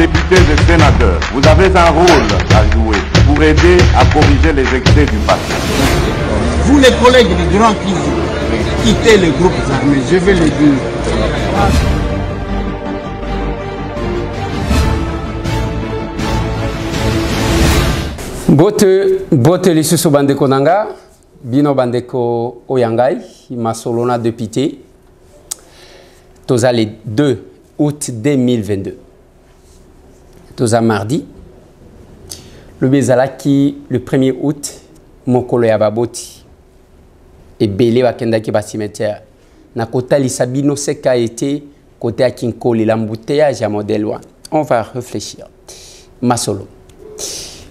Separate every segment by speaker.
Speaker 1: députés et sénateurs, vous avez un rôle à jouer pour aider à corriger les excès du passé.
Speaker 2: Vous les collègues du Grand quittez les groupes armés, je vais le dire.
Speaker 3: Bote lisusu bandeko nanga, bino bandeko oyangai, masolona député, toza le 2 août 2022. Toza mardi, le bezalaki le 1er août, mokolo ya baboti, et belé wakendaki ba cimetière. Na kota lisabino seka été côté à Kinkoli, l'embouteillage à modèle 1. On va réfléchir. Masolo.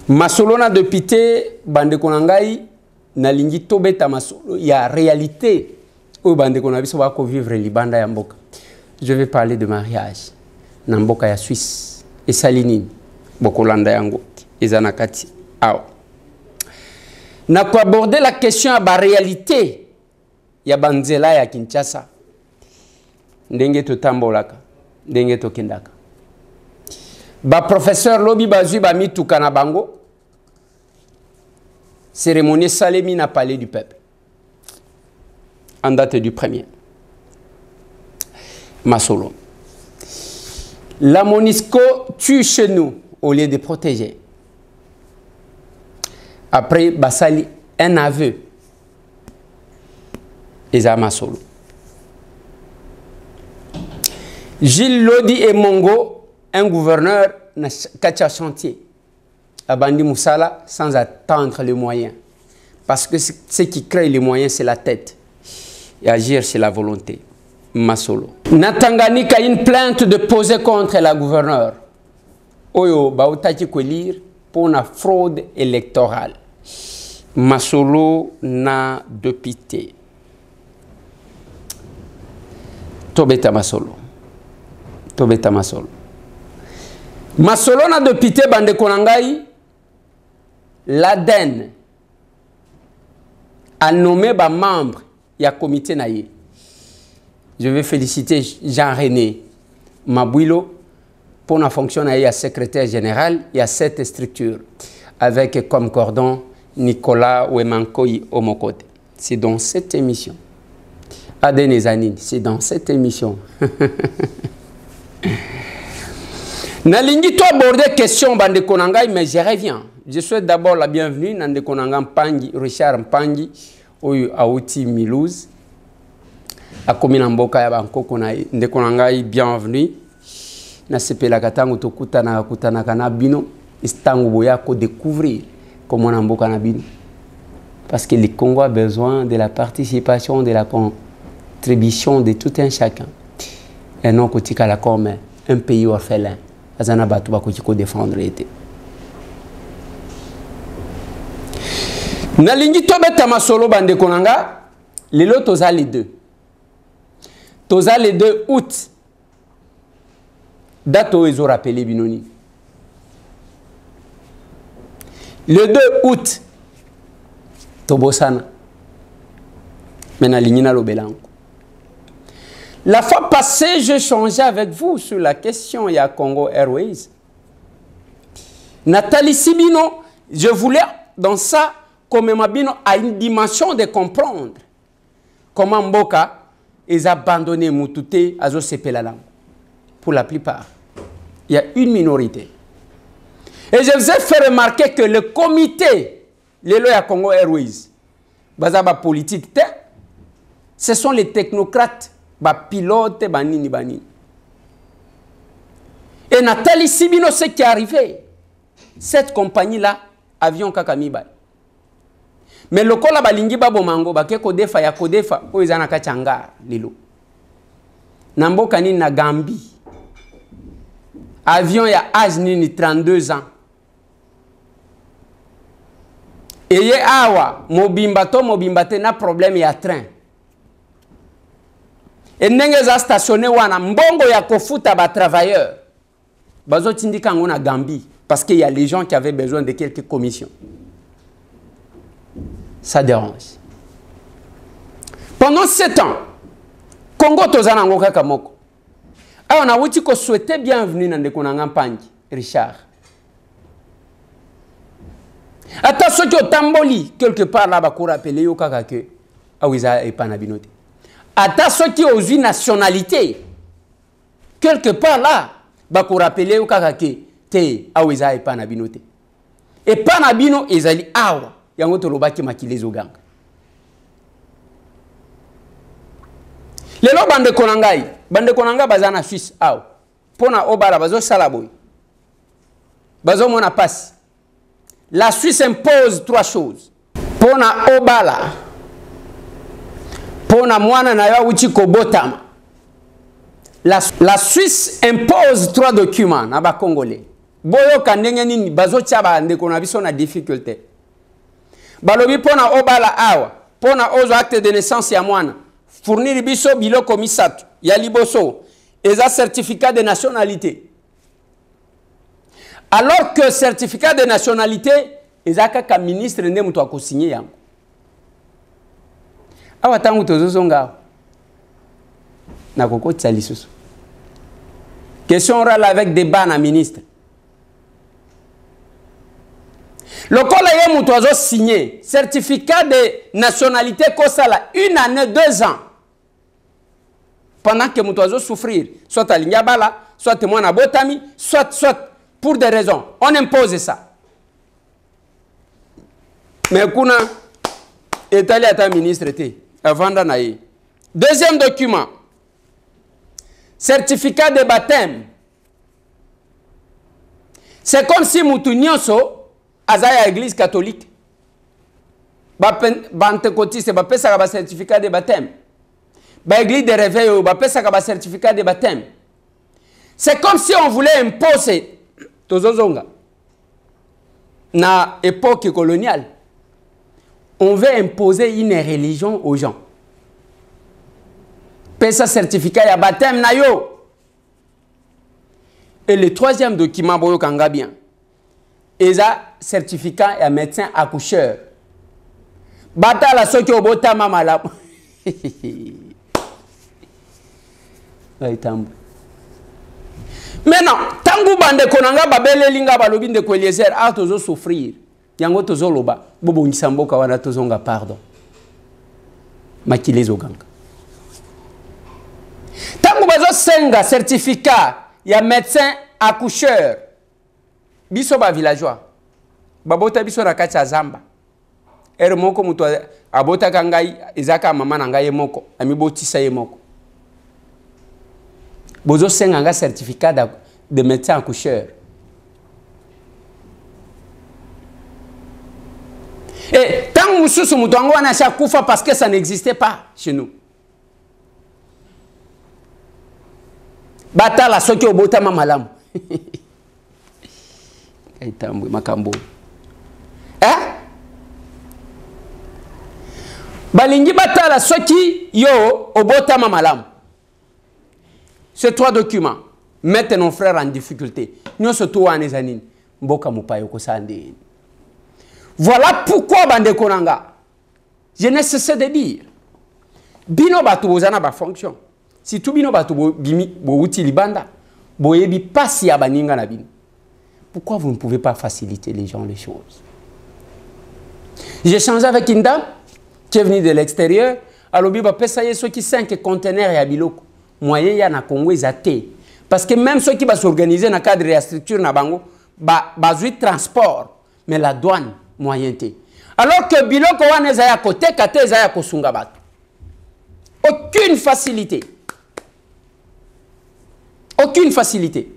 Speaker 3: Masolo na député bandeko nangai na lingi tobeta masolo ya réalité au bandeko na biso ba ko vivre libanda ya mboka. Je vais parler de mariage na mboka ya Suisse et Salinine bokolanda yango ezana kati awa. Na ko aborder la question à ba réalité ya banzela ya Kinshasa. Ndenge to tambolaka, ndenge to kendaka. Ba professeur lobi bazui ba mituka na bango. Cérémonie Salemi n'a palais du peuple. En date du 1er. Masolo. La MONUSCO tue chez nous au lieu de protéger. Après, Basali, un aveu. Eza Masolo. Gilles Lodi et Mongo, un gouverneur, na kacha chantier. Abandi Moussala sans attendre les moyens. Parce que ce qui crée les moyens, c'est la tête. Et agir, c'est la volonté. Masolo. Natanganika a une plainte déposée contre la gouverneure. Oyo bautaki ko lire pour la fraude électorale. Masolo na député. Tobeta Masolo. Tobeta Masolo. Masolo na député bande konangai. L'ADN a nommé un membre du comité naïe. Je vais féliciter Jean-René Mabouilo pour la fonction de secrétaire général. Il y a 7 structures avec comme cordon Nicolas Ouemankoyi Omokote. C'est dans cette émission. ADN et Zanine, c'est dans cette émission. Nalingi to aborder question bande konangai, mais je reviens. Je souhaite d'abord la bienvenue à Ndekonanga Mpangi, Richard Mpangi, Oyu Aouti Milouz, à Komina Mboka ya Bankoko na Ndekonanga bienvenue. Na sepela katango tokuta na kutana kana bino, istango boya ko découvrir comment na Mboka na bino. Parce que le Congo a besoin de la participation, de la contribution de tout un chacun. Et non kotika la comme un pays orphelin. Azana batu ba ko défendre été. Nalingi tobeta masolo bande konanga, lelo toza les 2. Toza les 2 août. Date où ils ont rappelé Binoni. Le 2 août, Tobosana. Maintenant, Lignina Lobelanko. La fois passée, j'ai changé avec vous sur la question, il y a Congo Airways. Nathalie Sibino, je voulais dans ça, comme Mabino a une dimension de comprendre comment Mboka est abandonné Moutouté à Zosepelalang. Pour la plupart, il y a une minorité. Et je vous ai fait remarquer que le comité, les lois à Congo Airways, Bazaba politique, ce sont les technocrates, pilotes, banini, banini. Et Nathalie Sibino, ce qui est arrivé, cette compagnie-là, avion Kakamibal. Mais le kola balingi babo mango bake kodefa ya kodefa oizana kachanga lilo. Namboka ni na Gambie. Avion ya âge ni 32 ans. Eye awa mobimbate na problème ya train. Et ndenge za stationné wana mbongo ya kofuta ba travailleurs. Bazo tindika ngona Gambie parce qu'il y a les gens qui avaient besoin de quelques commissions. Ça dérange. Pendant 7 ans, Congo tozana ngoka kamoko. On a outi ko souhaiter bienvenue na Ndekonanga Mpangi. Richard. Attends, ceux qui ont tamboli, quelque part là, va rappeler au kakake. Ah oui, ça est pas nabinoté. Attends, ceux qui ont une nationalité, quelque part là, va rappeler au kakake. Te, ah oui, ça est pas nabinoté. Et pas nabino, ils allaient awa. Yango toloba ki makile zoganga. Lelo bande konangai. Bande konanga bazana Suisse awa. Pona obara bazo salaboy. Bazo mona passe. La Suisse impose 3 choses. Pona obala. Pona mwana na ya uchi kobotama. La Suisse impose 3 documents na ba Congolais. Boyo kandenge nini bazo tchaba ndeko na biso na difficulté. Balobi pona obala awa. Pona ozo acte de naissance ya mwana. Fournir biso biloko misatu ya liboso. Eza certificat de nationalité. Alors que certificat de nationalité, ezaka ka ministre ne muto akosigné yango. Awa tangu tozozonga. Na koko tsalisusu. Question orale avec débat na ministre. Le collègue muto azo signé certificat de nationalité kosala 1 année 2 ans. Pendant que muto azo souffrir, soit à Linyabala, soit témoin à Botami, soit pour des raisons. On impose ça. Mais kuna étalé à ta ministre avant d'anaï. Deuxième document. Certificat de baptême. C'est comme si mutu nyonso azaya église catholique. Bantecotiste ba pesa ka certificat de baptême. Ba église de réveil ba pesa ka certificat de baptême. C'est comme si on voulait imposer tozozonga na époque coloniale. On veut imposer une religion aux gens. Pesa certificat ya baptême na yo. Et le troisième document boyo kanga bien. Eza certificat ya médecin accoucheur. Bata la soki obota mama la. Maintenant, tangu bande konanga babele linga balobi ndeko Eliezer a tozo souffrir. Yango tozo loba bobo nyisamboka wana tozonga pardon. Makile zoganga. Tangu bazo senga certificat ya médecin accoucheur. Biso ba villageois. Babota biso na kati ya zamba. Ere moko muto abota kangai ezaka mama na ngai moko amibotisa ye moko. Bozo senga certificat de médecin accoucheur. Et tant que mususu muto ango wana sha kufa parce que ça n'existait pas chez nous. Bata la soki obota mamalam. Aitambo makambo. Balingi bata la soki yo obota mamalam. Ces 3 documents mettent nos frères en difficulté. Nous sommes en Ezanine. Voilà pourquoi bande konanga. Je ne cesse de dire. Bino batu bozana ba fonction. Si tout bino batu bimi bo uti libanda, bo yebi pasi ya baninga na bino. Pourquoi vous ne pouvez pas faciliter les gens les choses? J'ai échangé avec une dame qui est venue de l'extérieur. Alors biba pesa yeso ki 5 conteneurs ya biloko. Moyen ya na Congo ezate. Parce que même ceux qui va s'organiser dans le cadre de la structure na bango, bazui transport, mais la douane moyen te. Alors que biloko wana ezaya côté kate ezaya kosunga bato. Aucune facilité. Aucune facilité.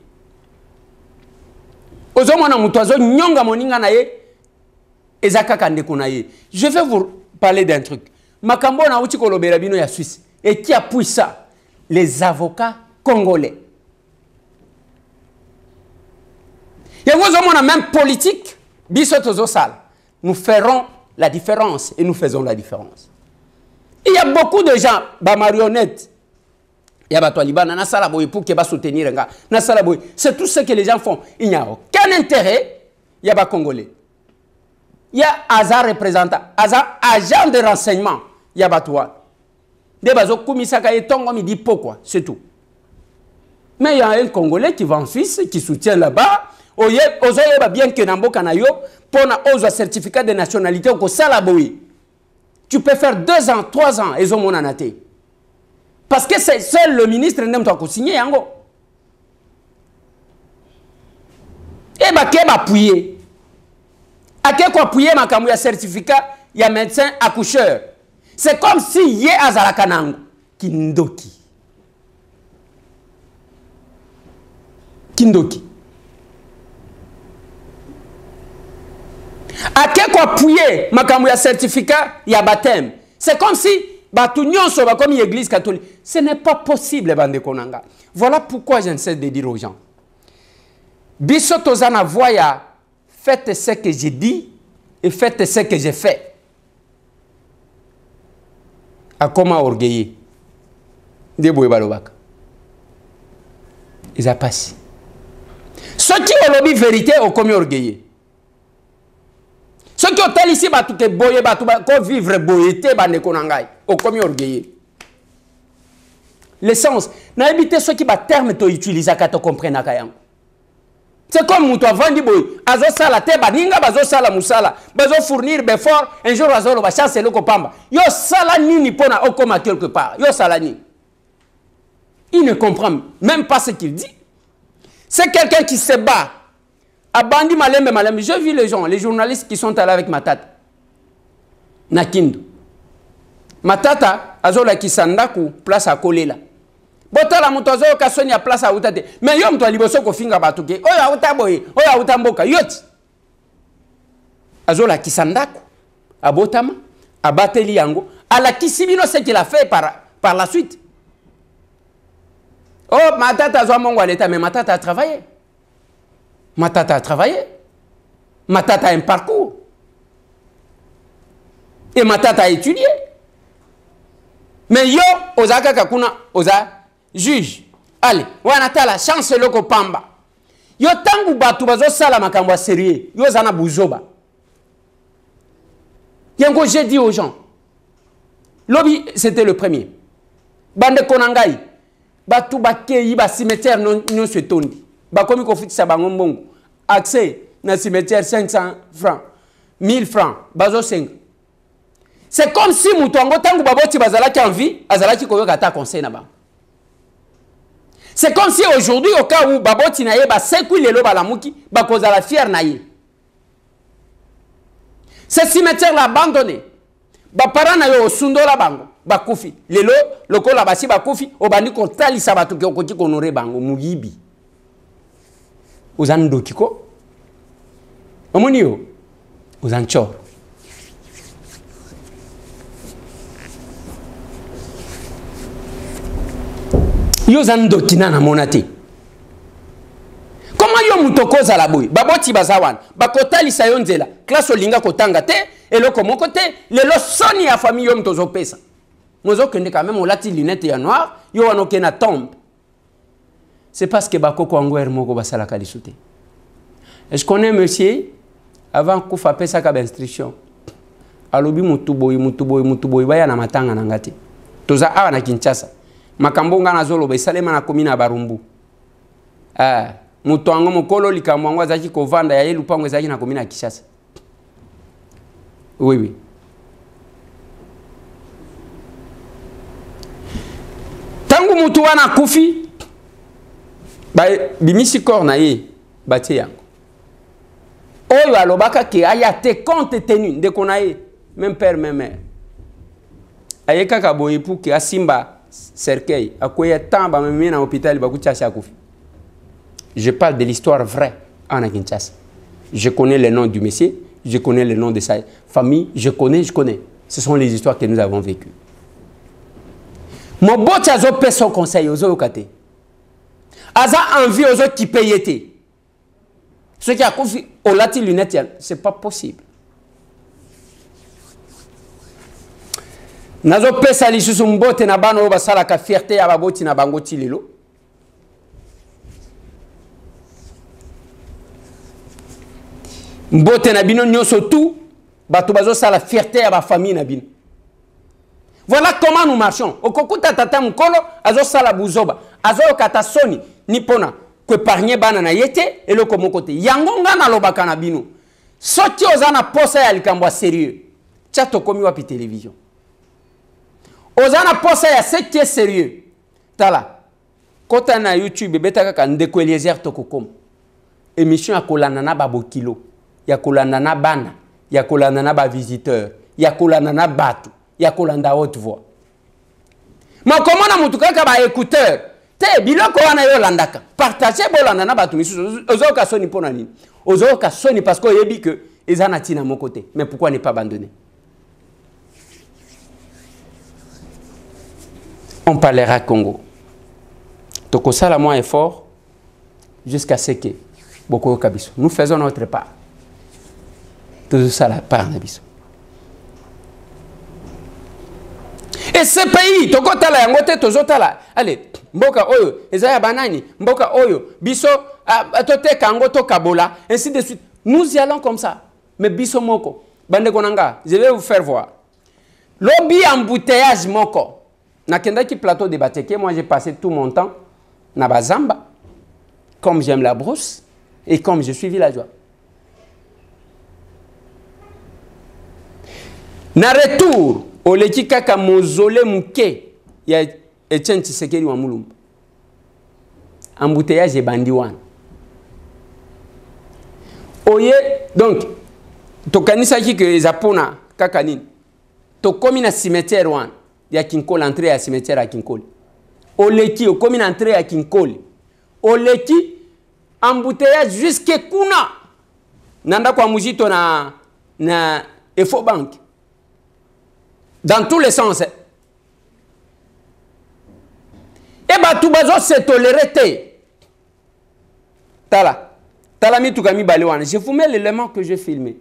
Speaker 3: Ozomona mutoazo nyonga moninga na ye ezaka kandeko na ye. Je vais vous parler d'un truc. Makambo na uti kolobera bino ya Suisse et qui appuie ça? Les avocats congolais. Et vous avez même politique, nous ferons la différence et nous faisons la différence. Il y a beaucoup de gens, bah marionnettes, il y a Taliban, pour qu'ils soutenir. C'est tout ce que les gens font. Il n'y a aucun intérêt, il y a Congolais. Il y a hasard représentant, hasard agent de renseignement, il y a Batouan. Il dit pourquoi, c'est tout. Mais il y a un Congolais qui va en Suisse, qui soutient là-bas. ozoyeba bien que na mboka na yo pona ozwa certificat de nationalité ko sala boye. Tu peux faire 2 ans, 3 ans et zomona naté. Parce que c'est seul le ministre n'aime toi ko signer yango. Et ba ke ba appuyer. Ake ko appuyer makambo ya certificat ya médecin accoucheur. C'est comme si yé azalaka nango kindoki. Kindoki. Ake ko appuyer makambo ya certificat ya baptême. C'est comme si batu nyonso ba comme l'église catholique. Ce n'est pas possible bande konanga. Voilà pourquoi je ne cesse de dire aux gens. Biso tozana voya faites ce que j'ai dit et faites ce que j'ai fait. A comment orgueiller de boye balobaka. Ils a passé. Ceux qui ont lobby vérité au comme orgueiller. Ceux qui ont tel ici batu ke boye batu ko vivre boyete bande konangai au comme orgueiller. L'essence na habité ceux qui ba terme to utiliser ka to comprendre kayam. C'est comme Moutou Vandi Boy, Azo Sala Teba, Ninga Bazo Sala Moussala, Bazo fournir Befort, un jour Azo va chasser le copamba. Yo Sala Nini Pona Okoma quelque part. Yo Sala Nini. Il ne comprend même pas ce qu'il dit. C'est quelqu'un qui se bat. A Bandi Malembe Malembe. J'ai vu les gens, les journalistes qui sont allés avec Matata. Nakindu. Matata, Azo la Kisandaku, place à Kolela. Botala mutozo kasoni ya place à utate. Mais yo mto liboso ko finga batuke. Oya utaboye, oya utamboka yoti. Azola kisandako. Abotama, abateli yango, ala kisibino ce qu'il a fait par la suite. Oh, Matata a mongo à l'état, mais Matata a travaillé. Matata a travaillé. Matata a un parcours. Et Matata a étudié. Mais yo, ozaka kakuna, oza juge. Allez, wanata la chance loko pamba. Yo tangu batu bazo sala makambo sérieux. Yo zana buzoba. Yango j'ai dit aux gens. Lobby, c'était le premier. Bande konangai. Batu bakei ba cimetière non se tondi. Ba komi ko fitisa bango mbongo. Accès na cimetière 500 francs. 1000 francs. Bazo 5. C'est comme si Moutongo tangu baboti bazalaki en vie, azalaki koyoka ta conseil na ba. C'est comme si aujourd'hui au cas où baboti na ye ba seku lelo balamuki, ba kozala fier na ye. Ce cimetière là abandonné. Ba parana na yo sundola bango, ba kufi. Lelo lokola basi ba kufi, obandi ko talisa batu ke okoti konore bango muyibi. Ozan dokiko. Omoni yo. Ozan chor. Yo zando kinana monate. Comment yo mutokoza la boy? Baboti bazawan. Bakotali sayonzela. Classe olinga kotanga te. Eloko moko te. Lelo soni ya famille yo mtozo pesa. Mozo kende quand même olati lunette ya noir. Yo wanoke na tombe. C'est parce que bakoko angwer moko basala kalisute. Et je connais monsieur avant kufa pesa ka instruction. Alobi mutuboy baya na matanga nangati. Toza awa na Kinshasa. Makambonga na zolo besalema na komina barumbu. Mutu ango mokolo likambo ngo zaki kovanda ya yelu pango zaki na komina Kinshasa. Oui oui. Tangu mutu wana kufi ba bimisi korna ye batie yango. Oyo alobaka ke aya te compte tenu de konaye même père même mère. Ayeka ka boye pour que asimba cercueil à quoi temps ba me na hôpital ba kuchacha kufi. Je parle de l'histoire vraie en Kinshasa. Je connais le nom du monsieur, je connais le nom de sa famille, je connais. Ce sont les histoires que nous avons vécues. Mon bot azo pe son conseil aux okate. Aza envie aux autres qui payent. Ceux qui a confié au lati lunette, c'est pas possible. Nazo pesa li susu mbote na bano basala ka fierté ya baboti na bango tilelo. Mbote na bino nyoso tout bato bazo sala fierté ya ba famille na bino. Voilà comment nous marchons. Okokuta tata mkolo azo sala buzoba, azo kata soni ni pona ko épargner bana na yete et le komo côté yango nga na lobaka na bino soki ozana posa ya likambo sérieux tia to komi wapi télévision ozana posa ya ce qui est sérieux tala kota na YouTube betaka ka ndeko Eliezer to kokoma émission ya kolanda na babokilo ya kolanda na bana ya kolanda na ba visiteur ya kolanda na batu ya kolanda haute voix ma komona mutu kaka ba écouteur te biloko wana yo landaka partager bolanda na batu misusu ozoka soni pona nini ozoka soni parce que yebi que ezana tina mon côté mais pourquoi ne pas abandonner on parlera Congo toko sala moins effort jusqu'à ce que beaucoup kabiso nous faisons notre part tout ça la part nabiso et ce pays toko tala yango te tozo tala allez mboka oyo ezaya banani mboka oyo biso tote kango to kabola ainsi de suite nous y allons comme ça mais biso moko bande konanga je vais vous faire voir lobby embouteillage moko na kendaki plateau de Bateke moi j'ai passé tout mon temps na bazamba comme j'aime la brousse et comme je suis villageois na retour au leki kaka mozole muke ya Etienne Tshisekedi wa Mulumba embouteillage ebandi wana oye donc tokanisaki ke ezapona kaka nini tokomi na cimetière wana ya Kinkoli entrée ya cimetière ya Kinkoli oleki okomi na entrée ya Kinkoli oleki embouteillage jusque kuna nanda kwa mujito na Efo Bank dans tous les sens et bah tout bazo se tolérer tala mi tukami balewana je vous mets l'élément que j'ai filmé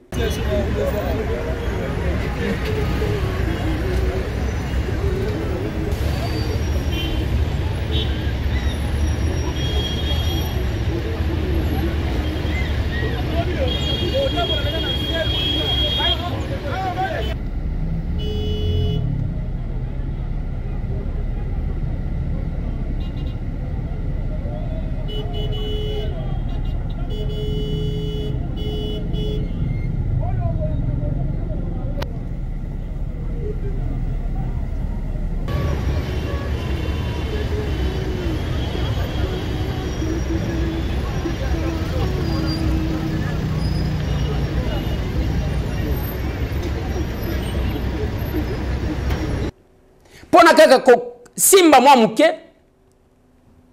Speaker 3: pona kaka simba moi muke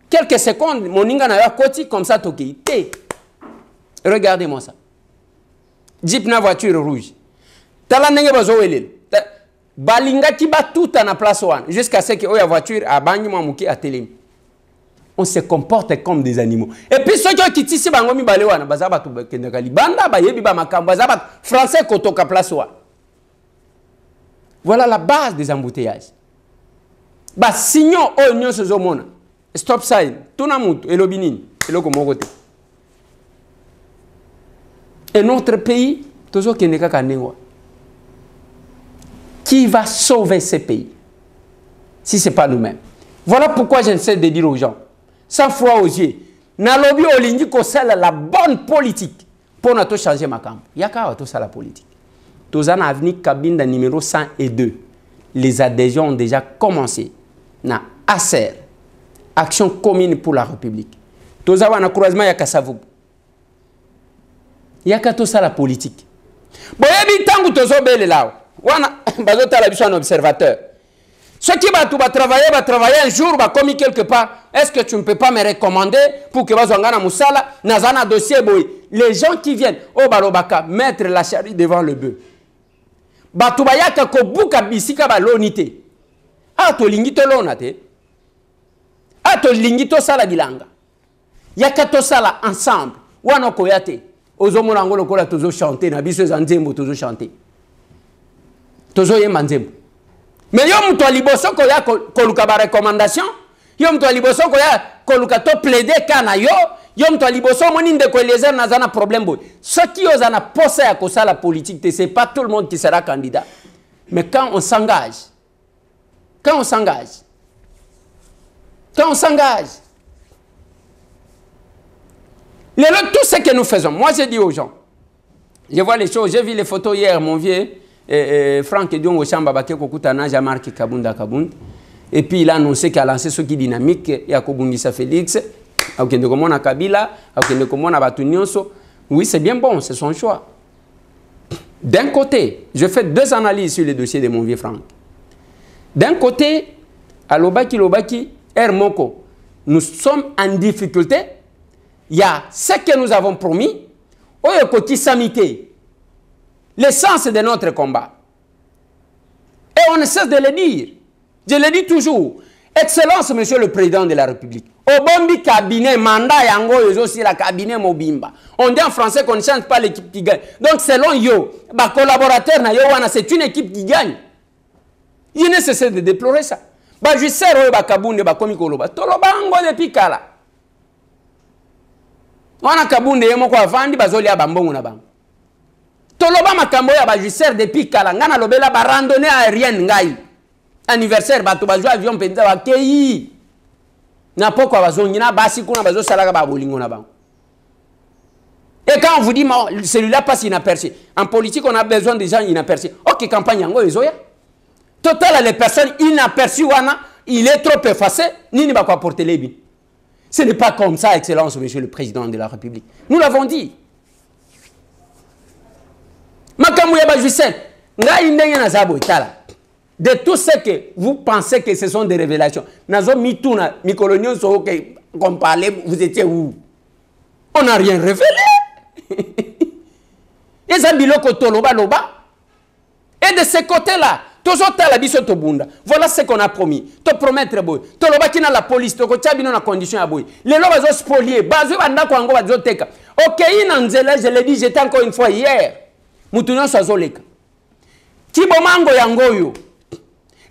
Speaker 3: quelques secondes moninga na ya koti comme ça toki té regardez-moi ça jeep na voiture rouge tala ndenge bazo welele balinga ki ba tout na place wana jusqu'à ce que oya voiture abangi moi muke atelemi on se comporte comme des animaux et puis ceux qui tisi bango mi bale wana baza batu kendaka libanda ba yebi ba makambo baza batu français kotoka place wana voilà la base des embouteillages. Bah signons au union ce zomona stop sign tuna mutu elobinini eloko mokote et notre pays tozo keneka kanengwa qui va sauver ce pays si c'est pas nous-mêmes voilà pourquoi j'essaie de dire aux gens sans froid aux yeux na lobby olingi ko sala la bonne politique pour na to changer makambo yaka to sala politique tozana avenue Kabinda numéro 102 les adhésions ont déjà commencé na ACER, Action commune pour la République. Toza wana croisement ya Kasavubu. Yaka to ça la politique. Boyebi tangu tozo bele lao. Wana bazo tala biso un observateur. Ceux qui va travailler un jour va commis quelque part. Est-ce que tu ne peux pas me recommander pour que bazo ngana musala nazana dossier boy. Les gens qui viennent au balobaka mettre la charrue devant le bœuf. Batu bayaka ko buka bisika ba lonité. Ah, to lingito lona te. Ah, to lingito sala bilanga. Yaka to sala ensemble. Wana koyate. Ozo monangolo kola tozo chanter na biso zanzembo tozo chanter. Tozo yemba nzembo. Mais yo mto liboso ko ya koluka ba recommandation. Yo mto liboso ko ya koluka to plaider kana yo. Yo mto liboso moni ndeko Eliezer na zana problème boy. Ce qui ozana posa ya kosala politique, c'est pas tout le monde qui sera candidat. Mais quand on s'engage, quand on s'engage, Tout ce que nous faisons, moi je dis aux gens, je vois les choses, j'ai vu les photos hier, mon vieux, Franck Diongo Chamba Baké Kokutana, Jean-Marc Kabunda Kabund, et puis il a annoncé qu'il a lancé ce qui est dynamique, il y a Kobungisa Félix, il y a Kabila, il y a Batunionso. Oui, c'est bien bon, c'est son choix. D'un côté, je fais deux analyses sur le dossier de mon vieux Franck. D'un côté, à Lobaki, Hermoko, nous sommes en difficulté. Il y a ce que nous avons promis, l'essence de notre combat. Et on ne cesse de le dire. Je le dis toujours. Excellence, Monsieur le Président de la République. Au bombi cabinet, mandat yango aussi la cabinet mobimba. On dit en français qu'on ne change pas l'équipe qui gagne. Donc selon yo, bah collaborateur na yo wana c'est une équipe qui gagne. Il est nécessaire de déplorer ça. Bah je sais ba kabunde ba komi koloba. Toloba ngo depuis kala. Wana kabunde yemo kwa vandi bazoli ya bambongo na bango. Toloba makambo ya ba je sais depuis kala ngana lobela ba randonnée aérienne ngai. Anniversaire bato ba jouer avion penza ba kei. Na poko bazongi na basi kuna bazo salaka ba bolingo na bango. Et quand on vous dit celui-là passe inaperçu. En politique on a besoin de gens inaperçus. OK campagne yango ezoya. Total les personnes inaperçues wana, il est trop effacé, ni ne va pas porter les billes. Ce n'est pas comme ça, Excellence, Monsieur le Président de la République. Nous l'avons dit. De tout ce que vous pensez que ce sont des révélations, vous étiez où? On n'a rien révélé. Et ça, et de ce côté-là, voilà ce qu'on a promis. Te promettre boy. Te lobaki na la police, te kochabi na condition ya boy. Les lois sont spoliés. Bazu banda ko ngo bazo teka. OK, inanzela, je l'ai dit, j'étais encore une fois hier. Mutunyo sazoleka. Kibomango yangoyo.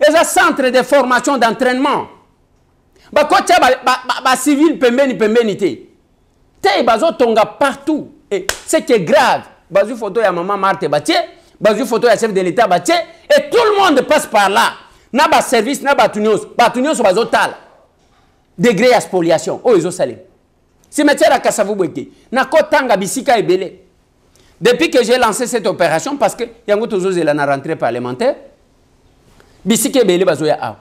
Speaker 3: Et ça centre de formation d'entraînement. Ba kocha ba civil pembeni te. Te bazo tonga partout. Et ce qui est grave, bazu photo ya maman Marthe Batie. Bazu photo ya chef de l'État batie et tout le monde passe par là. Na ba service na batunios bazo tal. Degré à spoliation. Oh izo salé. Cimetière à Kassavu Bweke. Na kotanga bisika ebele. Depuis que j'ai lancé cette opération parce que yango tozo zela na rentrée parlementaire. Bisika ebele bazo ya a.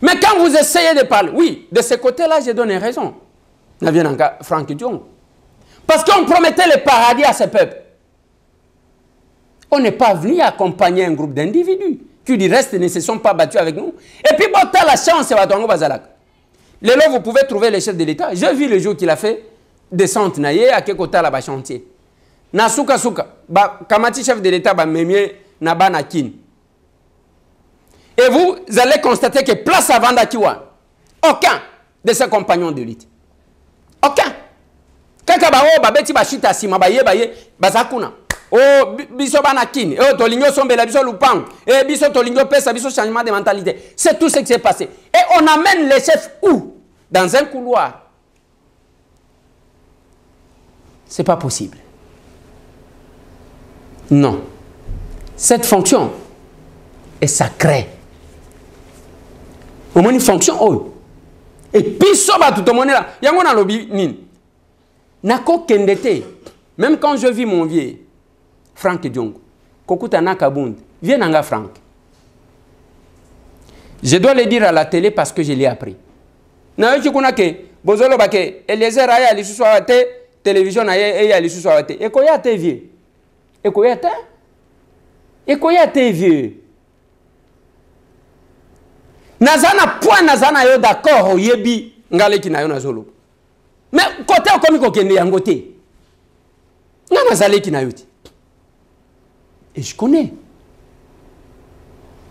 Speaker 3: Mais quand vous essayez de parler, oui, de ce côté-là, je donne raison. Na vient en Franck Diongo. Parce qu'on promettait le paradis à ce peuple. On n'est pas venu accompagner un groupe d'individus qui du reste ne se sont pas battus avec nous. Et puis, bon, tu as la chance, Lélo, vous pouvez trouver le chef de l'État. J'ai vu le jour qu'il a fait descente naye à Kekota là-bas chantier. Na souka, kamati chef de l'État, na ba na kin. Et vous allez constater que place avant d'Akiwa, aucun de ses compagnons de lutte. Aucun. Kakabao, babeti bashita sima, baye, bazakuna. Oh, biso banakini, oh, tolingo sombela, biso lupang, et biso tolingo pesa, biso changement de mentalité. C'est tout ce qui s'est passé. Et on amène les chefs où? Dans un couloir. C'est pas possible. Non. Cette fonction est sacrée. Au moins une fonction, oh. Et puis, ça va tout le monde là. Il y a un lobby, nin. Nako kendete. Même quand je vis mon vieux, Franck Diongo, Kokuta Nakabund, viens Nanga Franck. Je dois le dire à la télé parce que je l'ai appris. Na yoki kuna ke bozolo bake Eliezer aya lisu swate télévision aya ya lisu swate. Ekoya te vieux. Ekoya te vieux. Nazana point nazana yo d'accord yebi ngale ki na yo nazolo. Mais côté okomi ko kende yangote. Ngana zale ki na yoti. Et je connais.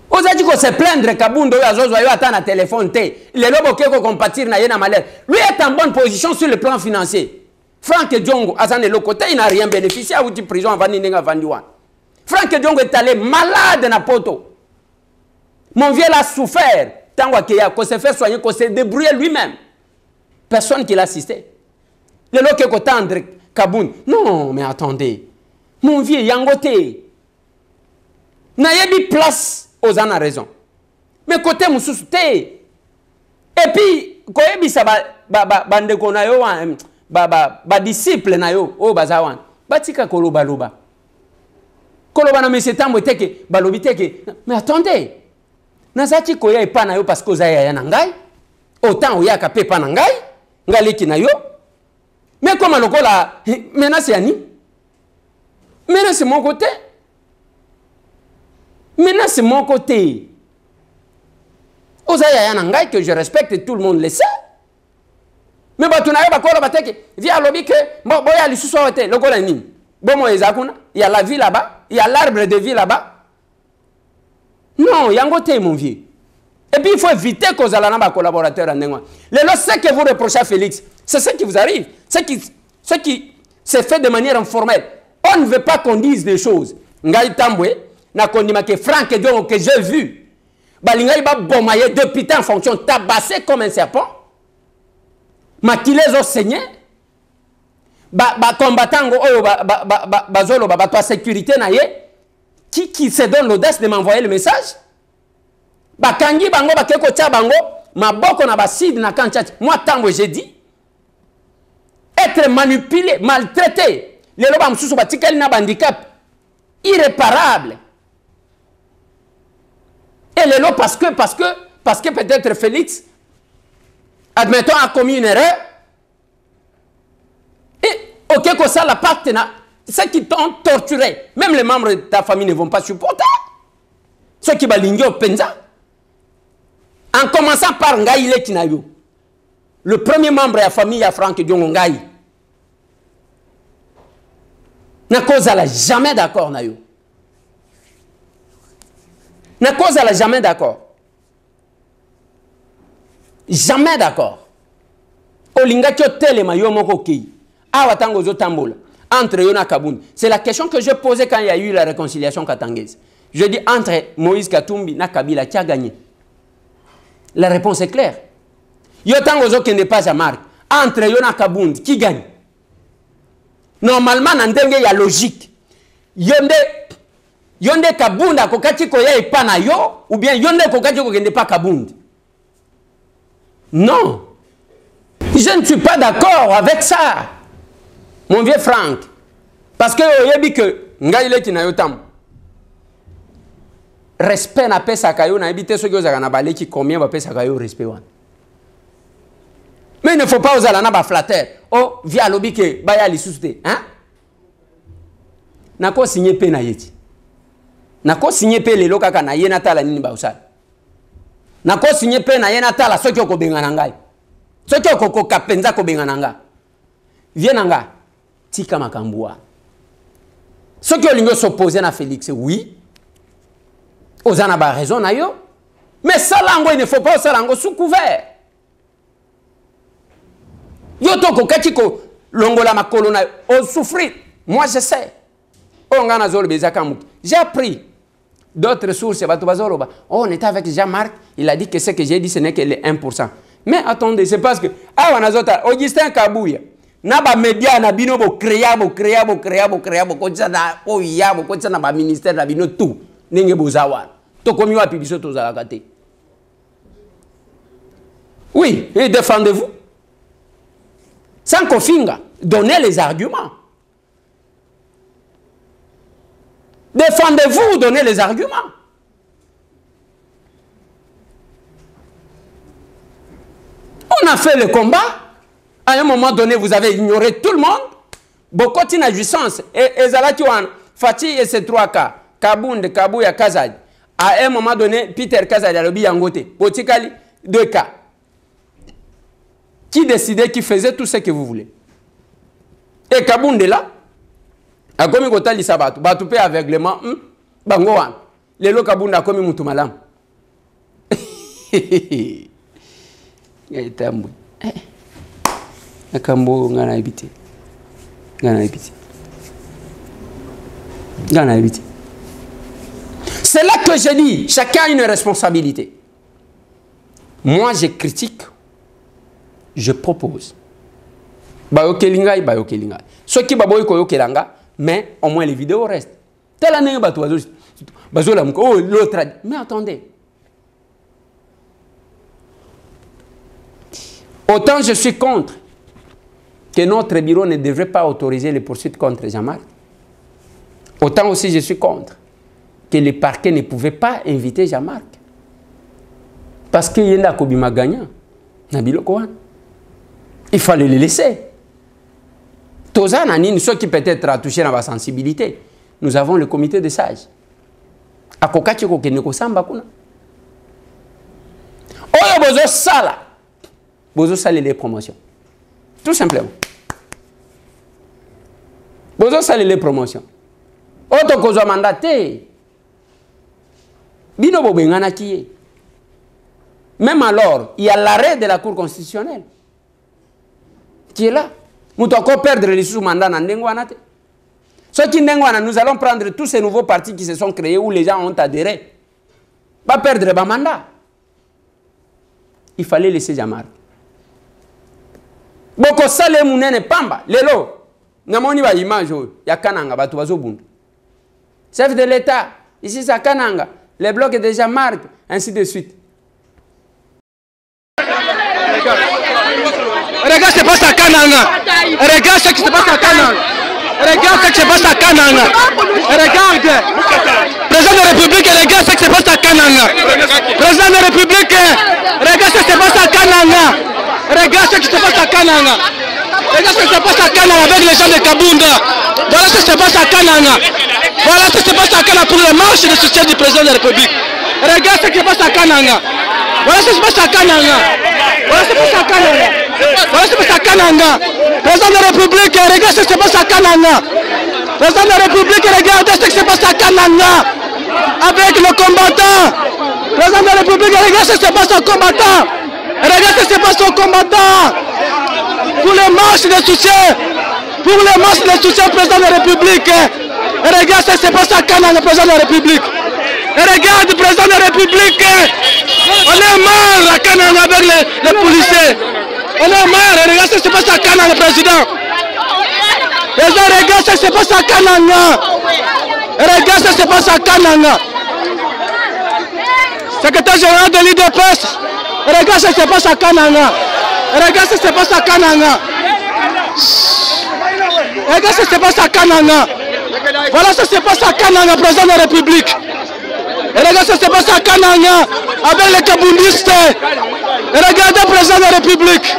Speaker 3: Ozaji ko se plaindre Kabundo yo azozo yo ata na téléphone te. Le lobo keko compatir na yena malheur. Lui est en bonne position sur le plan financier. Franck Diongo azane le côté il n'a rien bénéficié à outi prison avant ninga vandiwan. Franck Diongo est allé malade na poto. Mon vieux l'a souffert tant qu'on s'est fait soigner, qu'on s'est débrouillé lui-même. Personne qui l'assistait. Le lobo keko tendre Kaboun. Non, mais attendez. Mon vieux yangote. Nayebi place aux en a raison. Mais côté moussouté. Et puis, koyebi sa bande konayo disciple na yo o bazawan batika koloba loba koloba na monsieur tambo teke balobi teke mais attendez nazati koya epa na yo parce que ozaya ya na ngai autant oyaka pe pa na ngai ngaleki na yo mais comme lokola menace yani menace mon côté menace mon côté ozaya ya na ngai que je respecte tout le monde le sait. Mais bah tu n'as pas quoi là-bas viens lobby que bon boya li sous hotel le gola ni bon moi ezakuna il y a la vie là-bas il y a l'arbre de vie là-bas non yango te mon vieux et puis il faut éviter que zala na ba collaborateur en ngwa le ce que vous reprochez à Félix c'est ce qui vous arrive ce qui se fait de manière informelle on ne veut pas qu'on dise des choses ngai tambwe na kondima que Franck Diongo que j'ai vu balingai ba bomaye depuis en fonction tabassé comme un serpent maquillés au Seigneur, combattant bazolo bato sécurité na ye qui se donne l'audace de m'envoyer le message, kangi bango bakeko tia bango maboko na baside na kanchati moi tambo j'ai dit être manipulé maltraité les loba msusu batikali na handicap irréparable et les lots parce que peut-être Félix admettons, a commis une erreur, et ok, que ça, la partenaire, ceux qui t'ont torturé, même les membres de ta famille ne vont pas supporter. Ceux qui balingent au Penza. En commençant par Ngaï Letinayo, le premier membre de la famille à Franck Diongo Ngaï. Na cause à la jamais d'accord, Nayo. Na cause à la jamais d'accord. Jamais d'accord. Olinga telema yo moko ki. Awa tango zo tambola. Entre Yona Kabound. C'est la question que je posais quand il y a eu la réconciliation katangaise. Je dis entre Moïse Katumbi na Kabila qui a gagné. La réponse est claire. Yo tango zo qui n'est pas à marque. Entre Yona Kabound qui gagne. Normalement ndenge ya logique. Yonde Kabunda kokati koya ipana yo ou bien yonde kokati ko kende pas Kabound. Non, je ne suis pas d'accord avec ça, mon vieux Franck. Parce que vous avez dit que Ngaïle qui n'a pas respect na pesa kayo na habité ceux qui ont na balé qui combien va pesa kayo respect wan. Mais il ne faut pas oser la na flatter. Oh via lobby que baya li sousté, hein? Nako signé pe na yeti. Nako signé pe le loka kana yena tala nini ba usala. Nako signé pe na yena tala soki oko bengana ngai. Soki oko kapenza ko bengana nga. Viens nga tika makambua. Soki olingo s'opposer na Félix, oui. Ozana ba raison na yo. Mais ça lango il ne faut pas ça lango sous couvert. Yo toko katiko longola makolo na on souffrir. Moi je sais. Ongana zolo bezaka muki. J'ai appris d'autres sources, on était avec Jean-Marc, il a dit que ce que j'ai dit, ce n'est que les 1%. Mais attendez, c'est parce que, Augustin Kabouya, Naba média, Nabino, créabo, ministère, Nabino, tout, Nenge Bozawa, Tokomi wa Pibiso Tozalakate. Oui, et défendez-vous. Sans Kofinga, donnez les arguments. Défendez-vous, donnez les arguments. On a fait le combat. À un moment donné, vous avez ignoré tout le monde. Bokoti na jouissance. Et Zalatiwan, Fatih et ses 3 cas. Kabound, Kabouya, Kazad. À un moment donné, Peter Kazad a le Yangote. Botikali, 2 cas. Qui décidait, qui faisait tout ce que vous voulez. Et Kabound est là. A komi kota li sabatu batu pe aveuglement bango wan lelo Kabunda komi mutu malam tambu akambo ngana ibiti c'est là que je dis chacun a une responsabilité. Moi je critique, je propose bayokelinga ceux qui baboy koyokelanga. Mais au moins les vidéos restent. Telle année, l'autre. Mais attendez. Autant je suis contre que notre bureau ne devrait pas autoriser les poursuites contre Jean-Marc. Autant aussi je suis contre que le parquet ne pouvait pas inviter Jean-Marc. Parce qu'il y a un Kobima gagnant. Il fallait le laisser. Toza Nanine, ceux qui peut-être a touché dans la sensibilité, nous avons le comité de sages. A Kokachiko Keneko Samba Kuna. Oyo Bozo Sala. Bozo Sala les promotions. Tout simplement. Bozo Sala les promotions. Oto Kozo mandaté. Bino Bobengana qui est. Même alors, il y a l'arrêt de la Cour constitutionnelle qui est là. Nous devons encore perdre les sous-mandats dans Ndengwana. Ceux qui Ndengwana, nous allons prendre tous ces nouveaux partis qui se sont créés où les gens ont adhéré. Pas perdre le mandat. Il fallait laisser Jean-Marc. Boko sale munene pamba. Lelo, namoni ba image ya Kananga batu bazobundu. Chef de l'État, ici c'est Kananga, les blocs de Jean-Marc, ainsi de suite.
Speaker 4: Regarde ce qui se passe à Kananga. Regarde ce qui se passe à Kananga. Regarde ce qui se passe à Kananga. Regarde. Président de la République, regarde ce qui se passe à Kananga. Président de la République, regarde ce qui se passe à Kananga. Regarde ce qui se passe à Kananga. Regarde ce qui se passe à Kananga avec les gens de Kabunda. Voilà ce qui se passe à Kananga. Voilà ce qui se passe à Kananga pour les marches de soutien du président de la République. Regarde ce qui se passe à Kananga. Voilà ce qui se passe à Kananga. Voilà ce qui se passe à Kananga. Voilà ce qui se passe à Kananga. Président de la République, regarde ce qui se passe à Kananga. Président de la République, regarde ce qui se passe à Kananga. Avec le combattant. Président de la République, regarde ce qui se passe aux combattants. Regarde ce qui se passe aux combattants. Pour les marches de soutien. Pour les marches de soutien, président de la République. Regarde ce qui se passe à Kananga, président de la République. Regarde, président de la République. On est marre à Kananga avec les policiers. On est marre. Regarde ce qui se passe à Kananga, président. Regarde ce qui se passe à Kananga. Regarde ce qui se passe à Kananga. Secrétaire général de l'IDPS. Regarde ce qui se passe à Kananga. Regarde ce qui se passe à Kananga. Regarde ce qui se passe à Kananga. Voilà ce qui se passe à Kananga, président de la République. Regarde ce qui se passe à Kananga avec les kabundistes. Regardez le président de la République.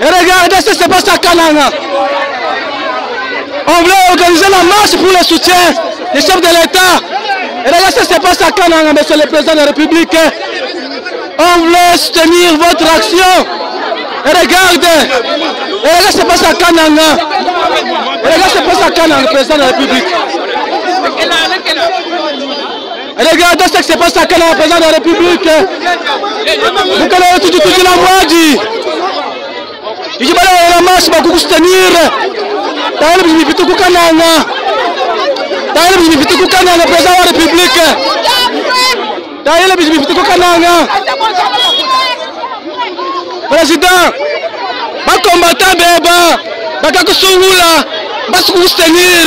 Speaker 4: Regardez ce qui se passe à Kananga. On voulait organiser la marche pour le soutien des chefs de l'État. Regardez ce qui se passe à Kananga, monsieur le président de la République. On voulait soutenir votre action. Regardez. Regardez ce qui se passe à Kananga. Regardez ce qui se passe à Kananga, le président de la République. Regardez ce qui se passe à Kananga, le président de la République. Vous connaissez tout la moitié. Je vais aller à la marche pour vous soutenir. D'ailleurs, je vais vous Kananga. D'ailleurs, je vais vous Kananga, le président de la République. D'ailleurs, je vais vous Kananga. Président, les combattants beba, les Sungula, les soutenir.